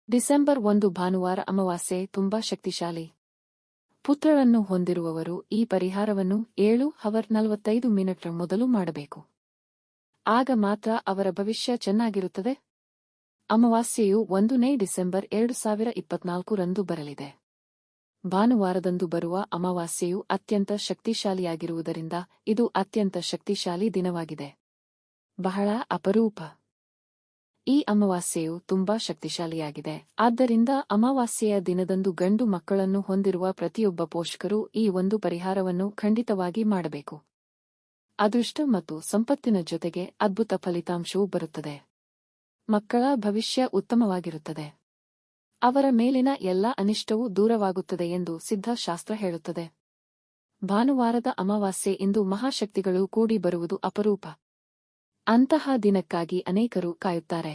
December 1 ಭಾನುವಾರ ಅಮಾವಾಸ್ಯೆ ತುಂಬಾ ಶಕ್ತಿಶಾಲಿ. ಪುತ್ರರನ್ನು ಹೊಂದಿರುವವರು ಈ ಪರಿಹಾರವನ್ನು 7:45 ಮೊದಲು ಮಾಡಬೇಕು. ಆಗ ಮಾತ್ರ ಅವರ ಭವಿಷ್ಯ ಚೆನ್ನಾಗಿರುತ್ತದೆ. ಅಮಾವಾಸ್ಯೆಯು 1ನೇ ಡಿಸೆಂಬರ್ 2024 ರಂದು ಬರಲಿದೆ. ಭಾನುವಾರದಂದು ಬರುವ ಅಮಾವಾಸ್ಯೆಯು ಅತ್ಯಂತ ಶಕ್ತಿಶಾಲಿಯಾಗಿರುವುದರಿಂದ ಇದು ಅತ್ಯಂತ ಶಕ್ತಿಶಾಲಿ ದಿನವಾಗಿದೆ. ಬಹಳ ಅಪರೂಪ. ಈ ಅಮಾವಾಸ್ಯೆಯು ತುಂಬಾ ಶಕ್ತಿಶಾಲಿಯಾಗಿದೆ. ಆದ್ದರಿಂದ ಅಮಾವಾಸ್ಯೆಯ ದಿನದಂದು ಗಂಡು ಮಕ್ಕಳನ್ನು ಹೊಂದಿರುವ ಪ್ರತಿಯೊಬ್ಬ ಪೋಷಕರು ಈ ಒಂದು ಪರಿಹಾರವನ್ನು ಖಂಡಿತವಾಗಿ ಮಾಡಬೇಕು. ಅದೃಷ್ಟ ಮತ್ತು ಸಂಪತ್ತಿನ ಜೊತೆಗೆ ಅದ್ಭುತ ಫಲಿತಾಂಶವೂ ಬರುತ್ತದೆ. ಮಕ್ಕಳ ಭವಿಷ್ಯ ಉತ್ತಮವಾಗಿರುತ್ತದೆ. ಅವರ ಮೇಲಿನ ಎಲ್ಲ ಅನಿಷ್ಟವೂ ದೂರವಾಗುತ್ತದೆ ಎಂದು ಸಿದ್ಧಶಾಸ್ತ್ರ ಹೇಳುತ್ತದೆ. ಭಾನುವಾರದ ಅಮಾವಾಸ್ಯೆ ಇಂದು ಮಹಾಶಕ್ತಿಗಳು ಕೂಡಿ ಬರುವುದು ಅಪರೂಪ. ಅಂತಹ ದಿನಕ್ಕಾಗಿ ಅನೇಕರು ಕಾಯುತ್ತಾರೆ.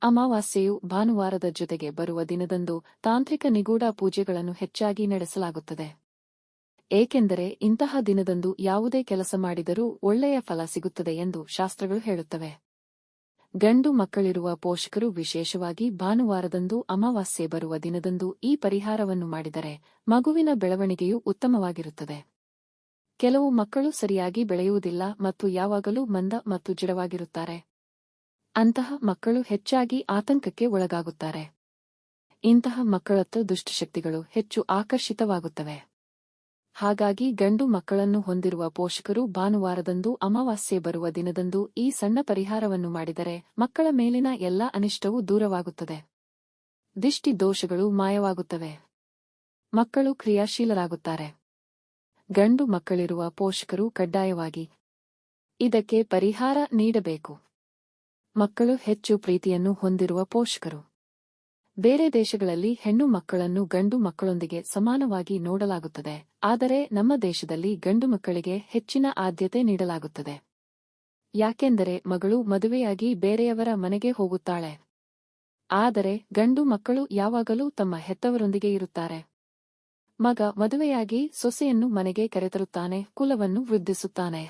ಅಮಾವಾಸ್ಯೆಯು ಭಾನುವಾರದ ಜೊತೆಗೆ ಬರುವ ದಿನದಂದು ತಾಂತ್ರಿಕ ನಿಗೂಢ ಪೂಜೆಗಳನ್ನು ಹೆಚ್ಚಾಗಿ ನಡೆಸಲಾಗುತ್ತದೆ. ಏಕೆಂದರೆ ಇಂತಹ ದಿನದಂದು ಯಾವುದೇ ಕೆಲಸ ಮಾಡಿದರೂ ಒಳ್ಳೆಯ ಫಲ ಸಿಗುತ್ತದೆ ಎಂದು ಶಾಸ್ತ್ರಗಳು ಹೇಳುತ್ತವೆ. ಗಂಡು ಮಕ್ಕಳಿರುವ ಪೋಷಕರು ವಿಶೇಷವಾಗಿ ಭಾನುವಾರದಂದು ಅಮಾವಾಸ್ಯೆ ಬರುವ ದಿನದಂದು ಈ ಪರಿಹಾರವನ್ನು ಮಾಡಿದರೆ ಮಗುವಿನ ಬೆಳವಣಿಗೆಯು ಉತ್ತಮವಾಗಿರುತ್ತದೆ. ಕೆಲವು ಮಕ್ಕಳು ಸರಿಯಾಗಿ ಬೆಳೆಯುವುದಿಲ್ಲ ಮತ್ತು ಯಾವಾಗಲೂ ಮಂದ ಮತ್ತು ಜಡವಾಗಿರುತ್ತಾರೆ. ಅಂತಹ ಮಕ್ಕಳು ಹೆಚ್ಚಾಗಿ ಆತಂಕಕ್ಕೆ ಒಳಗಾಗುತ್ತಾರೆ. ಇಂತಹ ಮಕ್ಕಳತ್ತ ದುಷ್ಟಶಕ್ತಿಗಳು ಹೆಚ್ಚು ಆಕರ್ಷಿತವಾಗುತ್ತವೆ. ಹಾಗಾಗಿ ಗಂಡು ಮಕ್ಕಳನ್ನು ಹೊಂದಿರುವ ಪೋಷಕರು ಭಾನುವಾರದಂದು ಅಮಾವಾಸ್ಯೆ ಬರುವ ದಿನದಂದು ಈ ಸಣ್ಣ ಪರಿಹಾರವನ್ನು ಮಾಡಿದರೆ ಮಕ್ಕಳ ಮೇಲಿನ ಎಲ್ಲ ಅನಿಷ್ಟವೂ ದೂರವಾಗುತ್ತದೆ. ದಿಷ್ಟಿ ದೋಷಗಳು ಮಾಯವಾಗುತ್ತವೆ. ಮಕ್ಕಳು ಕ್ರಿಯಾಶೀಲರಾಗುತ್ತಾರೆ. ಗಂಡು ಮಕ್ಕಳಿರುವ ಪೋಷಕರು ಕಡ್ಡಾಯವಾಗಿ ಇದಕ್ಕೆ ಪರಿಹಾರ ನೀಡಬೇಕು. ಮಕ್ಕಳು ಹೆಚ್ಚು ಪ್ರೀತಿಯನ್ನು ಹೊಂದಿರುವ ಪೋಷಕರು. ಬೇರೆ ದೇಶಗಳಲ್ಲಿ ಹೆಣ್ಣು ಮಕ್ಕಳನ್ನು ಗಂಡು ಮಕ್ಕಳೊಂದಿಗೆ ಸಮಾನವಾಗಿ ನೋಡಲಾಗುತ್ತದೆ. ಆದರೆ ನಮ್ಮ ದೇಶದಲ್ಲಿ ಗಂಡು ಮಕ್ಕಳಿಗೆ ಹೆಚ್ಚಿನ ಆದ್ಯತೆ ನೀಡಲಾಗುತ್ತದೆ. ಯಾಕೆಂದರೆ ಮಗಳು ಮದುವೆಯಾಗಿ ಬೇರೆಯವರ ಮನೆಗೆ ಹೋಗುತ್ತಾಳೆ. ಆದರೆ ಗಂಡು ಮಕ್ಕಳು ಯಾವಾಗಲೂ ತಮ್ಮ ಹೆತ್ತವರೊಂದಿಗೆ ಇರುತ್ತಾರೆ. ಮಗ ಮದುವೆಯಾಗಿ ಸೊಸೆಯನ್ನು ಮನೆಗೆ ಕರೆತರುತ್ತಾನೆ, ಕುಲವನ್ನು ವೃದ್ಧಿಸುತ್ತಾನೆ.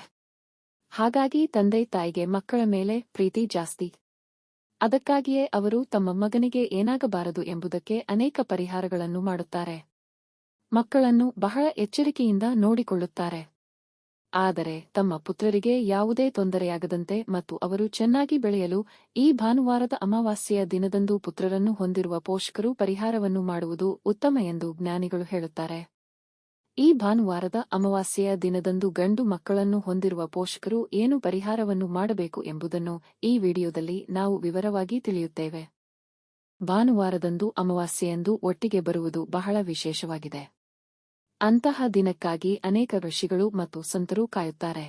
ಹಾಗಾಗಿ ತಂದೆ ತಾಯಿಗೆ ಮಕ್ಕಳ ಮೇಲೆ ಪ್ರೀತಿ ಜಾಸ್ತಿ. ಅದಕ್ಕಾಗಿಯೇ ಅವರು ತಮ್ಮ ಮಗನಿಗೆ ಏನಾಗಬಾರದು ಎಂಬುದಕ್ಕೆ ಅನೇಕ ಪರಿಹಾರಗಳನ್ನು ಮಾಡುತ್ತಾರೆ. ಮಕ್ಕಳನ್ನು ಬಹಳ ಎಚ್ಚರಿಕೆಯಿಂದ ನೋಡಿಕೊಳ್ಳುತ್ತಾರೆ. ಆದರೆ ತಮ್ಮ ಪುತ್ರರಿಗೆ ಯಾವುದೇ ತೊಂದರೆಯಾಗದಂತೆ ಮತ್ತು ಅವರು ಚೆನ್ನಾಗಿ ಬೆಳೆಯಲು ಈ ಭಾನುವಾರದ ಅಮಾವಾಸ್ಯೆಯ ದಿನದಂದು ಪುತ್ರರನ್ನು ಹೊಂದಿರುವ ಪೋಷಕರು ಪರಿಹಾರವನ್ನು ಮಾಡುವುದು ಉತ್ತಮ ಎಂದು ಜ್ಞಾನಿಗಳು ಹೇಳುತ್ತಾರೆ. ಈ ಭಾನುವಾರದ ಅಮಾವಾಸ್ಯೆಯ ದಿನದಂದು ಗಂಡು ಮಕ್ಕಳನ್ನು ಹೊಂದಿರುವ ಪೋಷಕರು ಏನು ಪರಿಹಾರವನ್ನು ಮಾಡಬೇಕು ಎಂಬುದನ್ನು ಈ ವಿಡಿಯೋದಲ್ಲಿ ನಾವು ವಿವರವಾಗಿ ತಿಳಿಯುತ್ತೇವೆ. ಭಾನುವಾರದಂದು ಅಮಾವಾಸ್ಯೆಯಂದು ಒಟ್ಟಿಗೆ ಬರುವುದು ಬಹಳ ವಿಶೇಷವಾಗಿದೆ. ಅಂತಹ ದಿನಕ್ಕಾಗಿ ಅನೇಕ ಋಷಿಗಳು ಮತ್ತು ಸಂತರು ಕಾಯುತ್ತಾರೆ.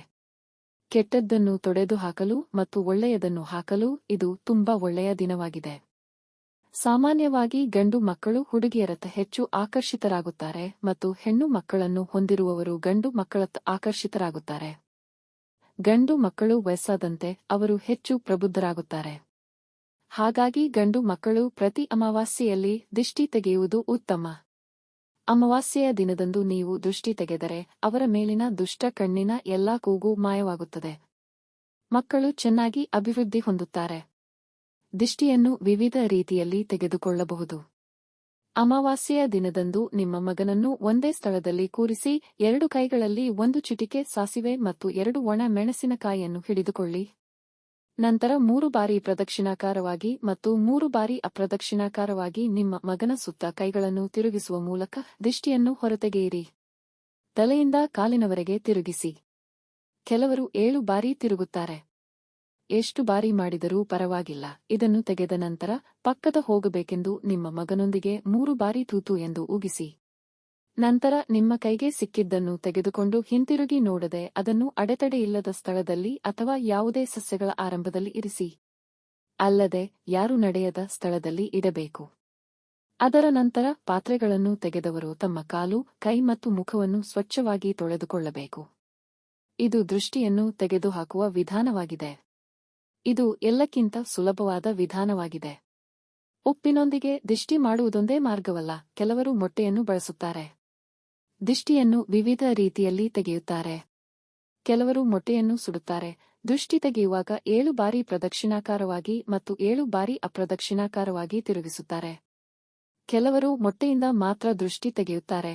ಕೆಟ್ಟದ್ದನ್ನು ತೊಡೆದುಹಾಕಲು ಮತ್ತು ಒಳ್ಳೆಯದನ್ನು ಹಾಕಲು ಇದು ತುಂಬಾ ಒಳ್ಳೆಯ ದಿನವಾಗಿದೆ. ಸಾಮಾನ್ಯವಾಗಿ ಗಂಡು ಮಕ್ಕಳು ಹುಡುಗಿಯರತ್ತ ಹೆಚ್ಚು ಆಕರ್ಷಿತರಾಗುತ್ತಾರೆ ಮತ್ತು ಹೆಣ್ಣು ಮಕ್ಕಳನ್ನು ಹೊಂದಿರುವವರು ಗಂಡು ಮಕ್ಕಳತ್ತ ಆಕರ್ಷಿತರಾಗುತ್ತಾರೆ. ಗಂಡು ಮಕ್ಕಳು ವಯಸ್ಸಾದಂತೆ ಅವರು ಹೆಚ್ಚು ಪ್ರಬುದ್ಧರಾಗುತ್ತಾರೆ. ಹಾಗಾಗಿ ಗಂಡು ಮಕ್ಕಳು ಪ್ರತಿ ಅಮಾವಾಸ್ಯೆಯಲ್ಲಿ ದಿಷ್ಟಿ ತೆಗೆಯುವುದು ಉತ್ತಮ. ಅಮಾವಾಸ್ಯೆಯ ದಿನದಂದು ನೀವು ದೃಷ್ಟಿ ತೆಗೆದರೆ ಅವರ ಮೇಲಿನ ದುಷ್ಟ ಕಣ್ಣಿನ ಎಲ್ಲಾ ಕೂಗು ಮಾಯವಾಗುತ್ತದೆ. ಮಕ್ಕಳು ಚೆನ್ನಾಗಿ ಅಭಿವೃದ್ಧಿ ಹೊಂದುತ್ತಾರೆ. ದಿಷ್ಟಿಯನ್ನು ವಿವಿಧ ರೀತಿಯಲ್ಲಿ ತೆಗೆದುಕೊಳ್ಳಬಹುದು. ಅಮಾವಾಸ್ಯೆಯ ದಿನದಂದು ನಿಮ್ಮ ಮಗನನ್ನು ಒಂದೇ ಸ್ಥಳದಲ್ಲಿ ಕೂರಿಸಿ 2 ಕೈಗಳಲ್ಲಿ 1 ಚಿಟಿಕೆ ಸಾಸಿವೆ ಮತ್ತು 2 ಒಣ ಮೆಣಸಿನಕಾಯಿಯನ್ನು ಹಿಡಿದುಕೊಳ್ಳಿ. ನಂತರ 3 ಬಾರಿ ಪ್ರದಕ್ಷಿಣಾಕಾರವಾಗಿ ಮತ್ತು 3 ಬಾರಿ ಅಪ್ರದಕ್ಷಿಣಾಕಾರವಾಗಿ ನಿಮ್ಮ ಮಗನ ಸುತ್ತ ಕೈಗಳನ್ನು ತಿರುಗಿಸುವ ಮೂಲಕ ದಿಷ್ಟಿಯನ್ನು ಹೊರತೆಗೆಯಿರಿ. ತಲೆಯಿಂದ ಕಾಲಿನವರೆಗೆ ತಿರುಗಿಸಿ. ಕೆಲವರು 7 ಬಾರಿ ತಿರುಗುತ್ತಾರೆ. ಎಷ್ಟು ಬಾರಿ ಮಾಡಿದರೂ ಪರವಾಗಿಲ್ಲ. ಇದನ್ನು ತೆಗೆದ ನಂತರ ಪಕ್ಕದ ಹೋಗಬೇಕೆಂದು ನಿಮ್ಮ ಮಗನೊಂದಿಗೆ 3 ಬಾರಿ ತೂತು ಎಂದು ಉಗಿಸಿ. ನಂತರ ನಿಮ್ಮ ಕೈಗೆ ಸಿಕ್ಕಿದ್ದನ್ನು ತೆಗೆದುಕೊಂಡು ಹಿಂತಿರುಗಿ ನೋಡದೆ ಅದನ್ನು ಅಡೆತಡೆಯಿಲ್ಲದ ಸ್ಥಳದಲ್ಲಿ ಅಥವಾ ಯಾವುದೇ ಸಸ್ಯಗಳ ಆರಂಭದಲ್ಲಿ ಇರಿಸಿ. ಅಲ್ಲದೆ ಯಾರು ನಡೆಯದ ಸ್ಥಳದಲ್ಲಿ ಇಡಬೇಕು. ಅದರ ನಂತರ ಪಾತ್ರೆಗಳನ್ನು ತೆಗೆದವರು ತಮ್ಮ ಕಾಲು, ಕೈ ಮತ್ತು ಮುಖವನ್ನು ಸ್ವಚ್ಛವಾಗಿ ತೊಳೆದುಕೊಳ್ಳಬೇಕು. ಇದು ದೃಷ್ಟಿಯನ್ನು ತೆಗೆದುಹಾಕುವ ವಿಧಾನವಾಗಿದೆ. ಇದು ಎಲ್ಲಕ್ಕಿಂತ ಸುಲಭವಾದ ವಿಧಾನವಾಗಿದೆ. ಉಪ್ಪಿನೊಂದಿಗೆ ದಿಷ್ಟಿ ಮಾಡುವುದೊಂದೇ ಮಾರ್ಗವಲ್ಲ. ಕೆಲವರು ಮೊಟ್ಟೆಯನ್ನು ಬಳಸುತ್ತಾರೆ. ದಿಷ್ಟಿಯನ್ನು ವಿವಿಧ ರೀತಿಯಲ್ಲಿ ತೆಗೆಯುತ್ತಾರೆ. ಕೆಲವರು ಮೊಟ್ಟೆಯನ್ನು ಸುಡುತ್ತಾರೆ. ದೃಷ್ಟಿ ತೆಗೆಯುವಾಗ 7 ಬಾರಿ ಪ್ರದಕ್ಷಿಣಾಕಾರವಾಗಿ ಮತ್ತು 7 ಬಾರಿ ಅಪ್ರದಕ್ಷಿಣಾಕಾರವಾಗಿ ತಿರುಗಿಸುತ್ತಾರೆ. ಕೆಲವರು ಮೊಟ್ಟೆಯಿಂದ ಮಾತ್ರ ದೃಷ್ಟಿ ತೆಗೆಯುತ್ತಾರೆ.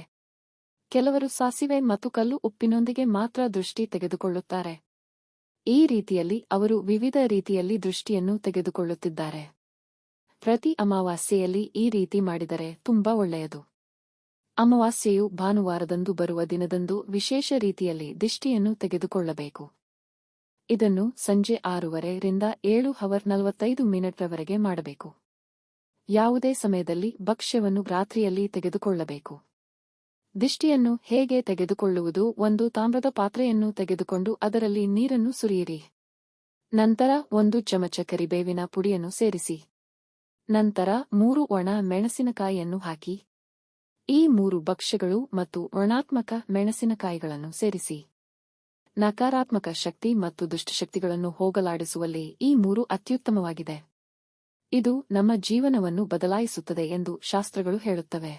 ಕೆಲವರು ಸಾಸಿವೆ ಮತ್ತು ಕಲ್ಲು ಉಪ್ಪಿನೊಂದಿಗೆ ಮಾತ್ರ ದೃಷ್ಟಿ ತೆಗೆದುಕೊಳ್ಳುತ್ತಾರೆ. ಈ ರೀತಿಯಲ್ಲಿ ಅವರು ವಿವಿಧ ರೀತಿಯಲ್ಲಿ ದೃಷ್ಟಿಯನ್ನು ತೆಗೆದುಕೊಳ್ಳುತ್ತಿದ್ದಾರೆ. ಪ್ರತಿ ಅಮಾವಾಸ್ಯೆಯಲ್ಲಿ ಈ ರೀತಿ ಮಾಡಿದರೆ ತುಂಬಾ ಒಳ್ಳೆಯದು. ಅಮಾವಾಸ್ಯೆಯು ಭಾನುವಾರದಂದು ಬರುವ ದಿನದಂದು ವಿಶೇಷ ರೀತಿಯಲ್ಲಿ ದಿಷ್ಟಿಯನ್ನು ತೆಗೆದುಕೊಳ್ಳಬೇಕು. ಇದನ್ನು ಸಂಜೆ 6:30 ರಿಂದ 7:45 ರವರೆಗೆ ಮಾಡಬೇಕು. ಯಾವುದೇ ಸಮಯದಲ್ಲಿ ಭಕ್ಷ್ಯವನ್ನು ರಾತ್ರಿಯಲ್ಲಿ ತೆಗೆದುಕೊಳ್ಳಬೇಕು. ದಿಷ್ಟಿಯನ್ನು ಹೇಗೆ ತೆಗೆದುಕೊಳ್ಳುವುದು? ಒಂದು ತಾಮ್ರದ ಪಾತ್ರೆಯನ್ನು ತೆಗೆದುಕೊಂಡು ಅದರಲ್ಲಿ ನೀರನ್ನು ಸುರಿಯಿರಿ. ನಂತರ 1 ಚಮಚ ಕರಿಬೇವಿನ ಪುಡಿಯನ್ನು ಸೇರಿಸಿ. ನಂತರ 3 ಒಣ ಮೆಣಸಿನಕಾಯಿಯನ್ನು ಹಾಕಿ. ಈ 3 ಭಕ್ಷ್ಯಗಳು ಮತ್ತು ಋಣಾತ್ಮಕ ಮೆಣಸಿನಕಾಯಿಗಳನ್ನು ಸೇರಿಸಿ. ನಕಾರಾತ್ಮಕ ಶಕ್ತಿ ಮತ್ತು ದುಷ್ಟಶಕ್ತಿಗಳನ್ನು ಹೋಗಲಾಡಿಸುವಲ್ಲಿ ಈ 3 ಅತ್ಯುತ್ತಮವಾಗಿದೆ. ಇದು ನಮ್ಮ ಜೀವನವನ್ನು ಬದಲಾಯಿಸುತ್ತದೆ ಎಂದು ಶಾಸ್ತ್ರಗಳು ಹೇಳುತ್ತವೆ.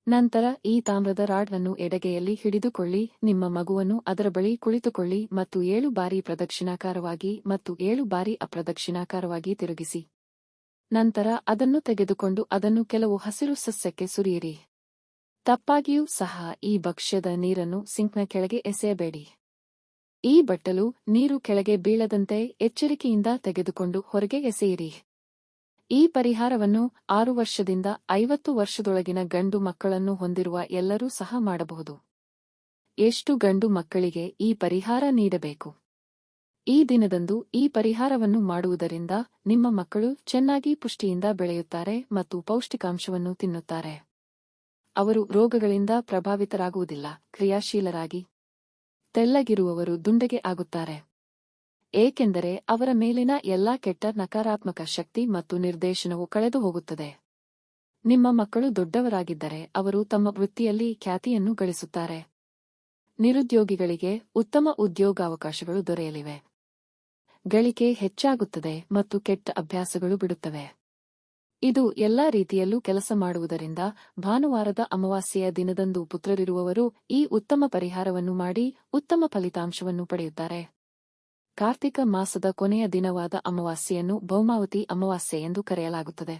ನಂತರ ಈ ತಾಮ್ರದ ರಾಡ್ ಅನ್ನು ಎಡಗೈಯಲ್ಲಿ ಹಿಡಿದುಕೊಳ್ಳಿ, ನಿಮ್ಮ ಮಗುವನ್ನು ಅದರ ಬಳಿ ಕುಳಿತುಕೊಳ್ಳಿ ಮತ್ತು 7 ಬಾರಿ ಪ್ರದಕ್ಷಿಣಾಕಾರವಾಗಿ ಮತ್ತು 7 ಬಾರಿ ಅಪ್ರದಕ್ಷಿಣಾಕಾರವಾಗಿ ತಿರುಗಿಸಿ. ನಂತರ ಅದನ್ನು ತೆಗೆದುಕೊಂಡು ಅದನ್ನು ಕೆಲವು ಹಸಿರು ಸಸ್ಯಕ್ಕೆ ಸುರಿಯಿರಿ. ತಪ್ಪಾಗಿಯೂ ಸಹ ಈ ಭಕ್ಷ್ಯದ ನೀರನ್ನು ಸಿಂಕ್ನ ಕೆಳಗೆ ಎಸೆಯಬೇಡಿ. ಈ ಬಟ್ಟಲು ನೀರು ಕೆಳಗೆ ಬೀಳದಂತೆ ಎಚ್ಚರಿಕೆಯಿಂದ ತೆಗೆದುಕೊಂಡು ಹೊರಗೆ ಎಸೆಯಿರಿ. ಈ ಪರಿಹಾರವನ್ನು 6 ವರ್ಷದಿಂದ 50 ವರ್ಷದೊಳಗಿನ ಗಂಡು ಮಕ್ಕಳನ್ನು ಹೊಂದಿರುವ ಎಲ್ಲರೂ ಸಹ ಮಾಡಬಹುದು. ಎಷ್ಟು ಗಂಡು ಮಕ್ಕಳಿಗೆ ಈ ಪರಿಹಾರ ನೀಡಬೇಕು? ಈ ದಿನದಂದು ಈ ಪರಿಹಾರವನ್ನು ಮಾಡುವುದರಿಂದ ನಿಮ್ಮ ಮಕ್ಕಳು ಚೆನ್ನಾಗಿ ಪುಷ್ಟಿಯಿಂದ ಬೆಳೆಯುತ್ತಾರೆ ಮತ್ತು ಪೌಷ್ಟಿಕಾಂಶವನ್ನು ತಿನ್ನುತ್ತಾರೆ. ಅವರು ರೋಗಗಳಿಂದ ಪ್ರಭಾವಿತರಾಗುವುದಿಲ್ಲ. ಕ್ರಿಯಾಶೀಲರಾಗಿ ತೆಳ್ಳಗಿರುವವರು ದುಂಡಗೆ ಆಗುತ್ತಾರೆ. ಏಕೆಂದರೆ ಅವರ ಮೇಲಿನ ಎಲ್ಲಾ ಕೆಟ್ಟ ನಕಾರಾತ್ಮಕ ಶಕ್ತಿ ಮತ್ತು ನಿರ್ದೇಶನವು ಕಳೆದು ಹೋಗುತ್ತದೆ. ನಿಮ್ಮ ಮಕ್ಕಳು ದೊಡ್ಡವರಾಗಿದ್ದರೆ ಅವರು ತಮ್ಮ ವೃತ್ತಿಯಲ್ಲಿ ಖ್ಯಾತಿಯನ್ನು ಗಳಿಸುತ್ತಾರೆ. ನಿರುದ್ಯೋಗಿಗಳಿಗೆ ಉತ್ತಮ ಉದ್ಯೋಗಾವಕಾಶಗಳು ದೊರೆಯಲಿವೆ. ಗಳಿಕೆ ಹೆಚ್ಚಾಗುತ್ತದೆ ಮತ್ತು ಕೆಟ್ಟ ಅಭ್ಯಾಸಗಳು ಬಿಡುತ್ತವೆ. ಇದು ಎಲ್ಲಾ ರೀತಿಯಲ್ಲೂ ಕೆಲಸ ಮಾಡುವುದರಿಂದ ಭಾನುವಾರದ ಅಮಾವಾಸ್ಯೆಯ ದಿನದಂದು ಪುತ್ರರಿರುವವರು ಈ ಉತ್ತಮ ಪರಿಹಾರವನ್ನು ಮಾಡಿ ಉತ್ತಮ ಫಲಿತಾಂಶವನ್ನು ಪಡೆಯುತ್ತಾರೆ. ಕಾರ್ತಿಕ ಮಾಸದ ಕೊನೆಯ ದಿನವಾದ ಅಮಾವಾಸ್ಯೆಯನ್ನು ಭೌಮಾವತಿ ಅಮಾವಾಸ್ಯೆ ಎಂದು ಕರೆಯಲಾಗುತ್ತದೆ.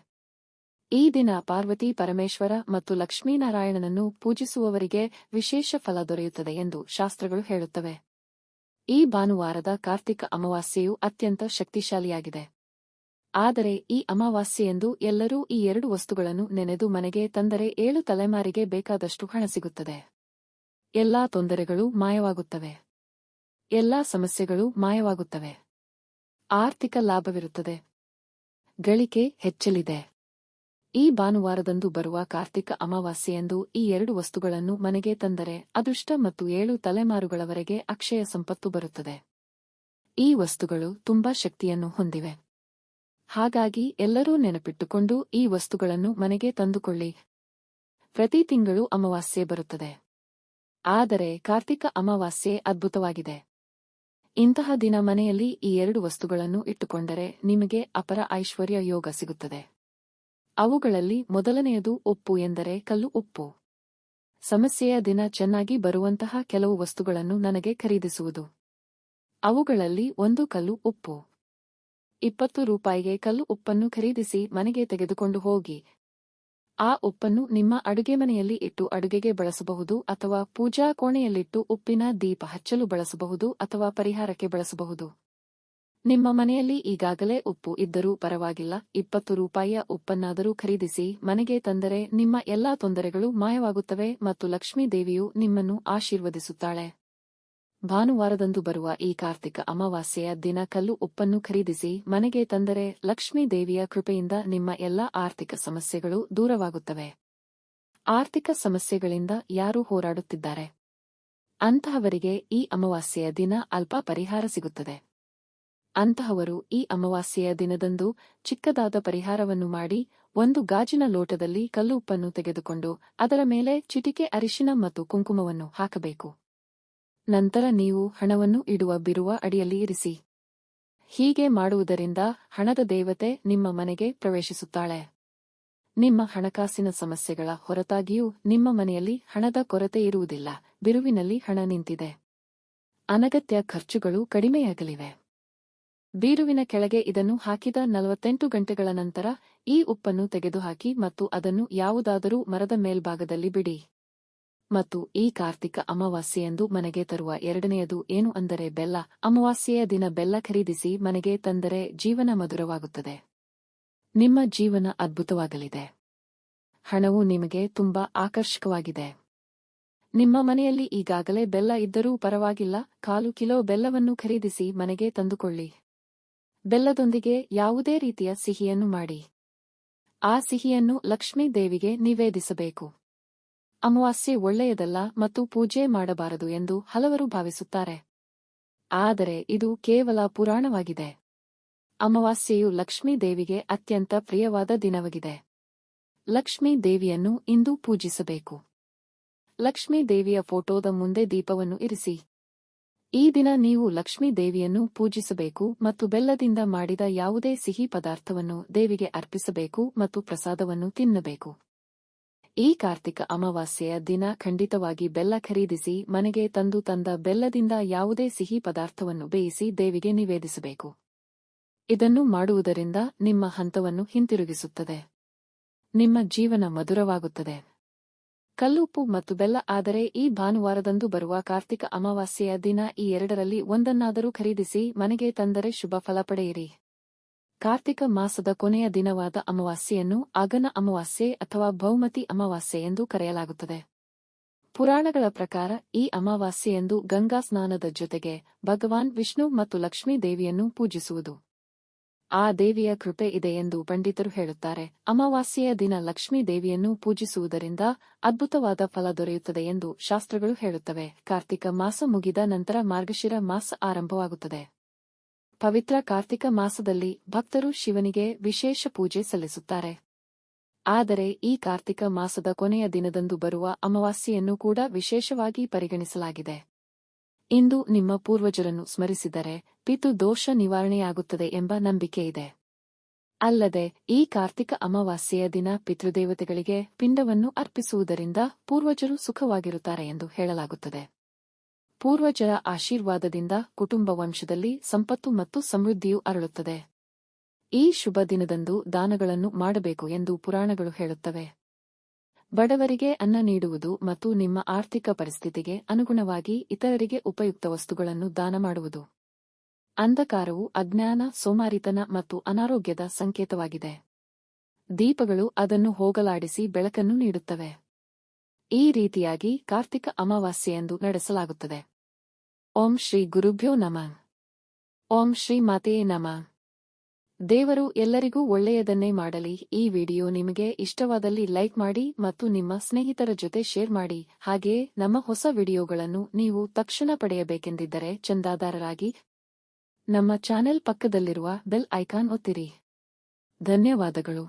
ಈ ದಿನ ಪಾರ್ವತಿ ಪರಮೇಶ್ವರ ಮತ್ತು ಲಕ್ಷ್ಮೀನಾರಾಯಣನನ್ನು ಪೂಜಿಸುವವರಿಗೆ ವಿಶೇಷ ಫಲ ದೊರೆಯುತ್ತದೆ ಎಂದು ಶಾಸ್ತ್ರಗಳು ಹೇಳುತ್ತವೆ. ಈ ಭಾನುವಾರದ ಕಾರ್ತಿಕ ಅಮಾವಾಸ್ಯೆಯು ಅತ್ಯಂತ ಶಕ್ತಿಶಾಲಿಯಾಗಿದೆ. ಆದರೆ ಈ ಅಮಾವಾಸ್ಯೆಯಂದು ಎಲ್ಲರೂ ಈ 2 ವಸ್ತುಗಳನ್ನು ನೆನೆದು ಮನೆಗೆ ತಂದರೆ 7 ತಲೆಮಾರಿಗೆ ಬೇಕಾದಷ್ಟು ಹಣ ಸಿಗುತ್ತದೆ. ಎಲ್ಲಾ ತೊಂದರೆಗಳು ಮಾಯವಾಗುತ್ತವೆ. ಎಲ್ಲಾ ಸಮಸ್ಯೆಗಳು ಮಾಯವಾಗುತ್ತವೆ. ಆರ್ಥಿಕ ಲಾಭವಿರುತ್ತದೆ. ಗಳಿಕೆ ಹೆಚ್ಚಲಿದೆ. ಈ ಭಾನುವಾರದಂದು ಬರುವ ಕಾರ್ತಿಕ ಅಮಾವಾಸ್ಯೆಯಂದು ಈ 2 ವಸ್ತುಗಳನ್ನು ಮನೆಗೆ ತಂದರೆ ಅದೃಷ್ಟ ಮತ್ತು 7 ತಲೆಮಾರುಗಳವರೆಗೆ ಅಕ್ಷಯ ಸಂಪತ್ತು ಬರುತ್ತದೆ. ಈ ವಸ್ತುಗಳು ತುಂಬಾ ಶಕ್ತಿಯನ್ನು ಹೊಂದಿವೆ. ಹಾಗಾಗಿ ಎಲ್ಲರೂ ನೆನಪಿಟ್ಟುಕೊಂಡು ಈ ವಸ್ತುಗಳನ್ನು ಮನೆಗೆ ತಂದುಕೊಳ್ಳಿ. ಪ್ರತಿ ತಿಂಗಳು ಅಮಾವಾಸ್ಯೆ ಬರುತ್ತದೆ. ಆದರೆ ಕಾರ್ತಿಕ ಅಮಾವಾಸ್ಯೆ ಅದ್ಭುತವಾಗಿದೆ. ಇಂತಹ ದಿನ ಮನೆಯಲ್ಲಿ ಈ 2 ವಸ್ತುಗಳನ್ನು ಇಟ್ಟುಕೊಂಡರೆ ನಿಮಗೆ ಅಪರ ಐಶ್ವರ್ಯ ಯೋಗ ಸಿಗುತ್ತದೆ. ಅವುಗಳಲ್ಲಿ ಮೊದಲನೆಯದು ಉಪ್ಪು ಎಂದರೆ ಕಲ್ಲು ಉಪ್ಪು. ಸಮಸ್ಯೆಯ ದಿನ ಚೆನ್ನಾಗಿ ಬರುವಂತಹ ಕೆಲವು ವಸ್ತುಗಳನ್ನು ನನಗೆ ಖರೀದಿಸುವುದು. ಅವುಗಳಲ್ಲಿ ಒಂದು ಕಲ್ಲು ಉಪ್ಪು. 20 ರೂಪಾಯಿಗೆ ಕಲ್ಲು ಉಪ್ಪನ್ನು ಖರೀದಿಸಿ ಮನೆಗೆ ತೆಗೆದುಕೊಂಡು ಹೋಗಿ. ಆ ಉಪ್ಪನ್ನು ನಿಮ್ಮ ಅಡುಗೆಮನೆಯಲ್ಲಿ ಇಟ್ಟು ಅಡುಗೆಗೆ ಬಳಸಬಹುದು ಅಥವಾ ಪೂಜಾ ಕೋಣೆಯಲ್ಲಿಟ್ಟು ಉಪ್ಪಿನ ದೀಪ ಹಚ್ಚಲು ಬಳಸಬಹುದು ಅಥವಾ ಪರಿಹಾರಕ್ಕೆ ಬಳಸಬಹುದು. ನಿಮ್ಮ ಮನೆಯಲ್ಲಿ ಈಗಾಗಲೇ ಉಪ್ಪು ಇದ್ದರೂ ಪರವಾಗಿಲ್ಲ, 20 ರೂಪಾಯಿಯ ಉಪ್ಪನ್ನಾದರೂ ಖರೀದಿಸಿ ಮನೆಗೆ ತಂದರೆ ನಿಮ್ಮ ಎಲ್ಲಾ ತೊಂದರೆಗಳು ಮಾಯವಾಗುತ್ತವೆ ಮತ್ತು ಲಕ್ಷ್ಮೀ ದೇವಿಯು ನಿಮ್ಮನ್ನು ಆಶೀರ್ವದಿಸುತ್ತಾಳೆ. ಭಾನುವಾರದಂದು ಬರುವ ಈ ಕಾರ್ತಿಕ ಅಮಾವಾಸ್ಯೆಯ ದಿನ ಕಲ್ಲು ಉಪ್ಪನ್ನು ಖರೀದಿಸಿ ಮನೆಗೆ ತಂದರೆ ಲಕ್ಷ್ಮೀ ದೇವಿಯ ಕೃಪೆಯಿಂದ ನಿಮ್ಮ ಎಲ್ಲಾ ಆರ್ಥಿಕ ಸಮಸ್ಯೆಗಳು ದೂರವಾಗುತ್ತವೆ. ಆರ್ಥಿಕ ಸಮಸ್ಯೆಗಳಿಂದ ಯಾರು ಹೋರಾಡುತ್ತಿದ್ದಾರೆ? ಅಂತಹವರಿಗೆ ಈ ಅಮಾವಾಸ್ಯೆಯ ದಿನ ಅಲ್ಪ ಪರಿಹಾರ ಸಿಗುತ್ತದೆ. ಅಂತಹವರು ಈ ಅಮಾವಾಸ್ಯೆಯ ದಿನದಂದು ಚಿಕ್ಕದಾದ ಪರಿಹಾರವನ್ನು ಮಾಡಿ 1 ಗಾಜಿನ ಲೋಟದಲ್ಲಿ ಕಲ್ಲು ಉಪ್ಪನ್ನು ತೆಗೆದುಕೊಂಡು ಅದರ ಮೇಲೆ ಚಿಟಿಕೆ ಅರಿಶಿನ ಮತ್ತು ಕುಂಕುಮವನ್ನು ಹಾಕಬೇಕು. ನಂತರ ನೀವು ಹಣವನ್ನು ಇಡುವ ಬಿರುವ ಅಡಿಯಲ್ಲಿ ಇರಿಸಿ. ಹೀಗೆ ಮಾಡುವುದರಿಂದ ಹಣದ ದೇವತೆ ನಿಮ್ಮ ಮನೆಗೆ ಪ್ರವೇಶಿಸುತ್ತಾಳೆ. ನಿಮ್ಮ ಹಣಕಾಸಿನ ಸಮಸ್ಯೆಗಳ ಹೊರತಾಗಿಯೂ ನಿಮ್ಮ ಮನೆಯಲ್ಲಿ ಹಣದ ಕೊರತೆ ಇರುವುದಿಲ್ಲ. ಬಿರುವಿನಲ್ಲಿ ಹಣ ನಿಂತಿದೆ. ಅನಗತ್ಯ ಖರ್ಚುಗಳು ಕಡಿಮೆಯಾಗಲಿವೆ. ಬೀರುವಿನ ಕೆಳಗೆ ಇದನ್ನು ಹಾಕಿದ 48 ಗಂಟೆಗಳ ನಂತರ ಈ ಉಪ್ಪನ್ನು ತೆಗೆದುಹಾಕಿ ಮತ್ತು ಅದನ್ನು ಯಾವುದಾದರೂ ಮರದ ಮೇಲ್ಭಾಗದಲ್ಲಿ ಬಿಡಿ. ಮತ್ತು ಈ ಕಾರ್ತಿಕ ಅಮಾವಾಸ್ಯೆಯಂದು ಮನೆಗೆ ತರುವ ಎರಡನೆಯದು ಏನು ಅಂದರೆ ಬೆಲ್ಲ. ಅಮಾವಾಸ್ಯೆಯ ದಿನ ಬೆಲ್ಲ ಖರೀದಿಸಿ ಮನೆಗೆ ತಂದರೆ ಜೀವನ ಮಧುರವಾಗುತ್ತದೆ. ನಿಮ್ಮ ಜೀವನ ಅದ್ಭುತವಾಗಲಿದೆ. ಹಣವು ನಿಮಗೆ ತುಂಬಾ ಆಕರ್ಷಕವಾಗಿದೆ. ನಿಮ್ಮ ಮನೆಯಲ್ಲಿ ಈಗಾಗಲೇ ಬೆಲ್ಲ ಇದ್ದರೂ ಪರವಾಗಿಲ್ಲ, 1/4 ಕಿಲೋ ಬೆಲ್ಲವನ್ನು ಖರೀದಿಸಿ ಮನೆಗೆ ತಂದುಕೊಳ್ಳಿ. ಬೆಲ್ಲದೊಂದಿಗೆ ಯಾವುದೇ ರೀತಿಯ ಸಿಹಿಯನ್ನು ಮಾಡಿ. ಆ ಸಿಹಿಯನ್ನು ಲಕ್ಷ್ಮೀ ದೇವಿಗೆ ನಿವೇದಿಸಬೇಕು. ಅಮಾವಾಸ್ಯೆ ಒಳ್ಳೆಯದಲ್ಲ ಮತ್ತು ಪೂಜೆ ಮಾಡಬಾರದು ಎಂದು ಹಲವರು ಭಾವಿಸುತ್ತಾರೆ. ಆದರೆ ಇದು ಕೇವಲ ಪುರಾಣವಾಗಿದೆ. ಅಮಾವಾಸ್ಯೆಯು ಲಕ್ಷ್ಮೀ ದೇವಿಗೆ ಅತ್ಯಂತ ಪ್ರಿಯವಾದ ದಿನವಾಗಿದೆ. ಲಕ್ಷ್ಮೀ ದೇವಿಯನ್ನು ಇಂದು ಪೂಜಿಸಬೇಕು. ಲಕ್ಷ್ಮೀ ದೇವಿಯ ಫೋಟೋದ ಮುಂದೆ ದೀಪವನ್ನು ಇರಿಸಿ. ಈ ದಿನ ನೀವು ಲಕ್ಷ್ಮೀ ದೇವಿಯನ್ನು ಪೂಜಿಸಬೇಕು ಮತ್ತು ಬೆಲ್ಲದಿಂದ ಮಾಡಿದ ಯಾವುದೇ ಸಿಹಿ ಪದಾರ್ಥವನ್ನು ದೇವಿಗೆ ಅರ್ಪಿಸಬೇಕು ಮತ್ತು ಪ್ರಸಾದವನ್ನು ತಿನ್ನಬೇಕು. ಈ ಕಾರ್ತಿಕ ಅಮಾವಾಸ್ಯೆಯ ದಿನ ಖಂಡಿತವಾಗಿ ಬೆಲ್ಲ ಖರೀದಿಸಿ ಮನೆಗೆ ತಂದ ಬೆಲ್ಲದಿಂದ ಯಾವುದೇ ಸಿಹಿ ಪದಾರ್ಥವನ್ನು ಬೇಯಿಸಿ ದೇವಿಗೆ ನಿವೇದಿಸಬೇಕು. ಇದನ್ನು ಮಾಡುವುದರಿಂದ ನಿಮ್ಮ ಹಂತವನ್ನು ಹಿಂತಿರುಗಿಸುತ್ತದೆ. ನಿಮ್ಮ ಜೀವನ ಮಧುರವಾಗುತ್ತದೆ. ಕಲ್ಲುಪ್ಪು ಮತ್ತು ಬೆಲ್ಲ. ಆದರೆ ಈ ಭಾನುವಾರದಂದು ಬರುವ ಕಾರ್ತಿಕ ಅಮಾವಾಸ್ಯೆಯ ದಿನ ಈ ಎರಡರಲ್ಲಿ ಒಂದನ್ನಾದರೂ ಖರೀದಿಸಿ ಮನೆಗೆ ತಂದರೆ ಶುಭ ಫಲ ಪಡೆಯಿರಿ. ಕಾರ್ತಿಕ ಮಾಸದ ಕೊನೆಯ ದಿನವಾದ ಅಮಾವಾಸ್ಯೆಯನ್ನು ಅಗನ ಅಮಾವಾಸ್ಯೆ ಅಥವಾ ಭೌಮತಿ ಅಮಾವಾಸ್ಯೆ ಎಂದು ಕರೆಯಲಾಗುತ್ತದೆ. ಪುರಾಣಗಳ ಪ್ರಕಾರ ಈ ಅಮಾವಾಸ್ಯೆಯಂದು ಗಂಗಾ ಸ್ನಾನದ ಜೊತೆಗೆ ಭಗವಾನ್ ವಿಷ್ಣು ಮತ್ತು ಲಕ್ಷ್ಮೀ ದೇವಿಯನ್ನು ಪೂಜಿಸುವುದು. ಆ ದೇವಿಯ ಕೃಪೆ ಇದೆ ಎಂದು ಪಂಡಿತರು ಹೇಳುತ್ತಾರೆ. ಅಮಾವಾಸ್ಯೆಯ ದಿನ ಲಕ್ಷ್ಮೀ ದೇವಿಯನ್ನು ಪೂಜಿಸುವುದರಿಂದ ಅದ್ಭುತವಾದ ಫಲ ದೊರೆಯುತ್ತದೆ ಎಂದು ಶಾಸ್ತ್ರಗಳು ಹೇಳುತ್ತವೆ. ಕಾರ್ತಿಕ ಮಾಸ ಮುಗಿದ ನಂತರ ಮಾರ್ಗಶಿರ ಮಾಸ ಆರಂಭವಾಗುತ್ತದೆ. ಪವಿತ್ರ ಕಾರ್ತಿಕ ಮಾಸದಲ್ಲಿ ಭಕ್ತರು ಶಿವನಿಗೆ ವಿಶೇಷ ಪೂಜೆ ಸಲ್ಲಿಸುತ್ತಾರೆ. ಆದರೆ ಈ ಕಾರ್ತಿಕ ಮಾಸದ ಕೊನೆಯ ದಿನದಂದು ಬರುವ ಅಮಾವಾಸ್ಯೆಯನ್ನು ಕೂಡ ವಿಶೇಷವಾಗಿ ಪರಿಗಣಿಸಲಾಗಿದೆ. ಇಂದು ನಿಮ್ಮ ಪೂರ್ವಜರನ್ನು ಸ್ಮರಿಸಿದರೆ ಪಿತೃ ದೋಷ ನಿವಾರಣೆಯಾಗುತ್ತದೆ ಎಂಬ ನಂಬಿಕೆಯಿದೆ. ಅಲ್ಲದೆ ಈ ಕಾರ್ತಿಕ ಅಮಾವಾಸ್ಯೆಯ ದಿನ ಪಿತೃದೇವತೆಗಳಿಗೆ ಪಿಂಡವನ್ನು ಅರ್ಪಿಸುವುದರಿಂದ ಪೂರ್ವಜರು ಸುಖವಾಗಿರುತ್ತಾರೆ ಎಂದು ಹೇಳಲಾಗುತ್ತದೆ. ಪೂರ್ವಜರ ಆಶೀರ್ವಾದದಿಂದ ಕುಟುಂಬ ವಂಶದಲ್ಲಿ ಸಂಪತ್ತು ಮತ್ತು ಸಮೃದ್ಧಿಯು ಅರಳುತ್ತದೆ. ಈ ಶುಭ ದಿನದಂದು ದಾನಗಳನ್ನು ಮಾಡಬೇಕು ಎಂದು ಪುರಾಣಗಳು ಹೇಳುತ್ತವೆ. ಬಡವರಿಗೆ ಅನ್ನ ನೀಡುವುದು ಮತ್ತು ನಿಮ್ಮ ಆರ್ಥಿಕ ಪರಿಸ್ಥಿತಿಗೆ ಅನುಗುಣವಾಗಿ ಇತರರಿಗೆ ಉಪಯುಕ್ತ ವಸ್ತುಗಳನ್ನು ದಾನ ಮಾಡುವುದು. ಅಂಧಕಾರವು ಅಜ್ಞಾನ, ಸೋಮಾರಿತನ ಮತ್ತು ಅನಾರೋಗ್ಯದ ಸಂಕೇತವಾಗಿದೆ. ದೀಪಗಳು ಅದನ್ನು ಹೋಗಲಾಡಿಸಿ ಬೆಳಕನ್ನು ನೀಡುತ್ತವೆ. ಈ ರೀತಿಯಾಗಿ ಕಾರ್ತಿಕ ಅಮಾವಾಸ್ಯೆಯಂದು ನಡೆಸಲಾಗುತ್ತದೆ. ಓಂ ಶ್ರೀ ಗುರುಭ್ಯೋ ನಮಃ. ಓಂ ಶ್ರೀ ಮಾತೆಯೇ ನಮಃ. ದೇವರು ಎಲ್ಲರಿಗೂ ಒಳ್ಳೆಯದನ್ನೇ ಮಾಡಲಿ. ಈ ವಿಡಿಯೋ ನಿಮಗೆ ಇಷ್ಟವಾದಲ್ಲಿ ಲೈಕ್ ಮಾಡಿ ಮತ್ತು ನಿಮ್ಮ ಸ್ನೇಹಿತರ ಜೊತೆ ಶೇರ್ ಮಾಡಿ. ಹಾಗೆಯೇ ನಮ್ಮ ಹೊಸ ವಿಡಿಯೋಗಳನ್ನು ನೀವು ತಕ್ಷಣ ಪಡೆಯಬೇಕೆಂದಿದ್ದರೆ ಚಂದಾದಾರರಾಗಿ ನಮ್ಮ ಚಾನೆಲ್ ಪಕ್ಕದಲ್ಲಿರುವ ಬೆಲ್ ಐಕಾನ್ ಒತ್ತಿರಿ. ಧನ್ಯವಾದಗಳು.